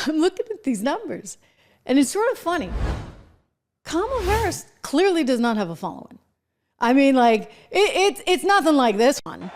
I'm looking at these numbers, and it's sort of funny. Kamala Harris clearly does not have a following. I mean, like, it's nothing like this one.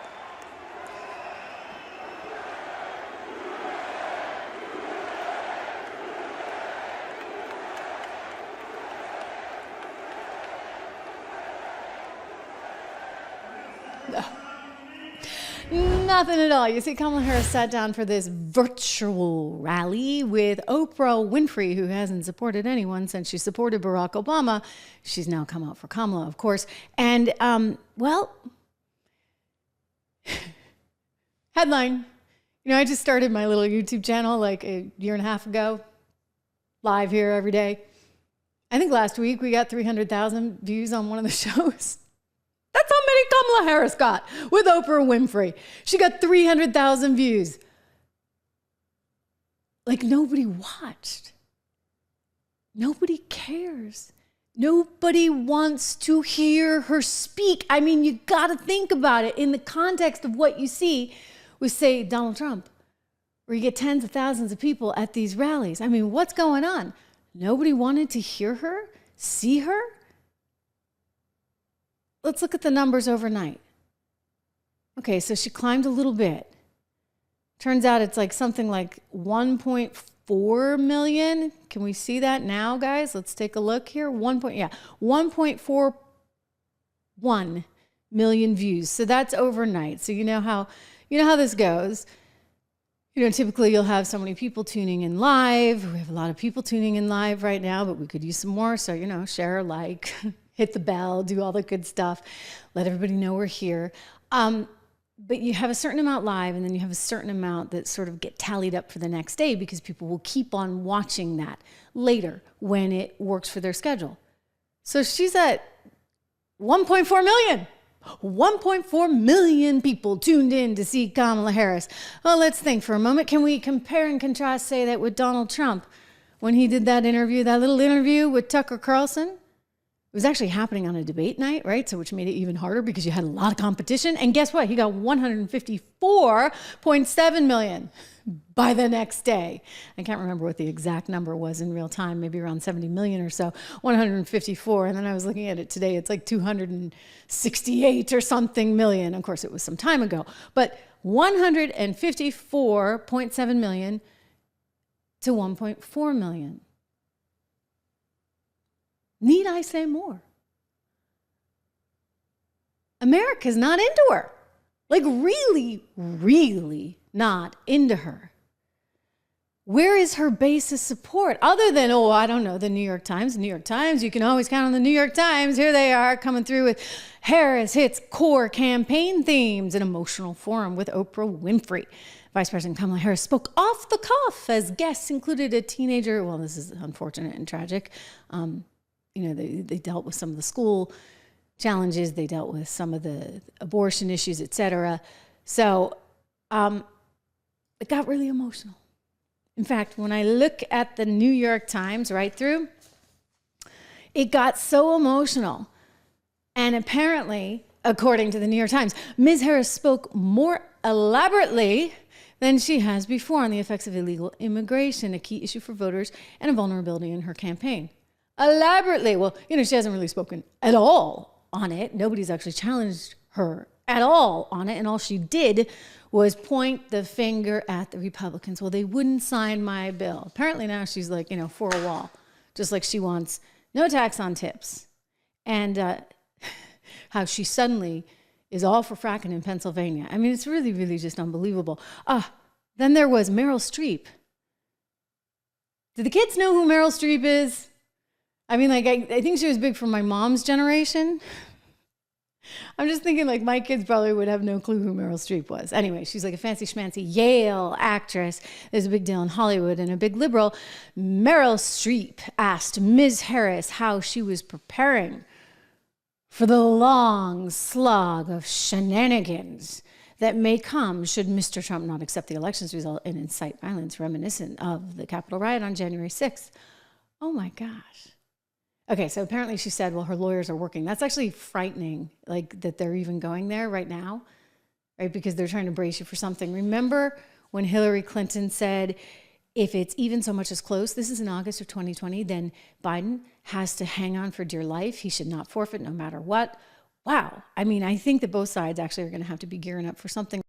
Nothing at all. You see, Kamala Harris sat down for this virtual rally with Oprah Winfrey, who hasn't supported anyone since she supported Barack Obama. She's now come out for Kamala, of course. And, well, headline. You know, I just started my little YouTube channel like a year and a half ago, live here every day. I think last week we got 300,000 views on one of the shows. That's how many Kamala Harris got with Oprah Winfrey. She got 300,000 views. Like, nobody watched. Nobody cares. Nobody wants to hear her speak. I mean, you got to think about it in the context of what you see with, say, Donald Trump, where you get tens of thousands of people at these rallies. I mean, what's going on? Nobody wanted to hear her, see her. Let's look at the numbers overnight. Okay, so she climbed a little bit. Turns out it's like something like 1.4 million. Can we see that now, guys? Let's take a look here. 1.41 million views. So that's overnight. So you know how this goes. You know, typically you'll have so many people tuning in live. We have a lot of people tuning in live right now, but we could use some more. So, you know, share, like, hit the bell, do all the good stuff, let everybody know we're here. But you have a certain amount live, and then you have a certain amount that sort of get tallied up for the next day because people will keep on watching that later when it works for their schedule. So she's at 1.4 million. 1.4 million people tuned in to see Kamala Harris. Well, let's think for a moment. Can we compare and contrast, say, that with Donald Trump when he did that interview, that little interview with Tucker Carlson? It was actually happening on a debate night, right? So which made it even harder because you had a lot of competition. And guess what? He got 154.7 million by the next day. I can't remember what the exact number was in real time, maybe around 70 million or so, 154. And then I was looking at it today. It's like 268 or something million. Of course, it was some time ago. But 154.7 million to 1.4 million. Need I say more? America's not into her. Like, really, really not into her. Where is her base of support? Other than, I don't know, the New York Times. New York Times, you can always count on the New York Times. Here they are coming through with Harris hits core campaign themes, an emotional forum with Oprah Winfrey. Vice President Kamala Harris spoke off the cuff as guests included a teenager. Well, this is unfortunate and tragic. You know, they dealt with some of the school challenges. They dealt with some of the abortion issues, etc. So it got really emotional. In fact, when I look at the New York Times right through, it got so emotional. And apparently, according to the New York Times, Ms. Harris spoke more elaborately than she has before on the effects of illegal immigration, a key issue for voters and a vulnerability in her campaign. Elaborately. Well, you know, she hasn't really spoken at all on it. Nobody's actually challenged her at all on it. And all she did was point the finger at the Republicans. Well, they wouldn't sign my bill. Apparently now she's like, you know, for a wall, just like she wants no tax on tips. And how she suddenly is all for fracking in Pennsylvania. I mean, it's really, really just unbelievable. Then there was Meryl Streep. Do the kids know who Meryl Streep is? I mean, like, I think she was big for my mom's generation. I'm just thinking, like, my kids probably would have no clue who Meryl Streep was. Anyway, she's like a fancy schmancy Yale actress. There's a big deal in Hollywood and a big liberal. Meryl Streep asked Ms. Harris how she was preparing for the long slog of shenanigans that may come should Mr. Trump not accept the elections result and incite violence reminiscent of the Capitol riot on January 6th. Oh my gosh. Okay, so apparently she said, well, her lawyers are working. That's actually frightening, like, that they're even going there right now, right? Because they're trying to brace you for something. Remember when Hillary Clinton said, if it's even so much as close, this is in August of 2020, then Biden has to hang on for dear life. He should not forfeit no matter what. Wow. I mean, I think that both sides actually are going to have to be gearing up for something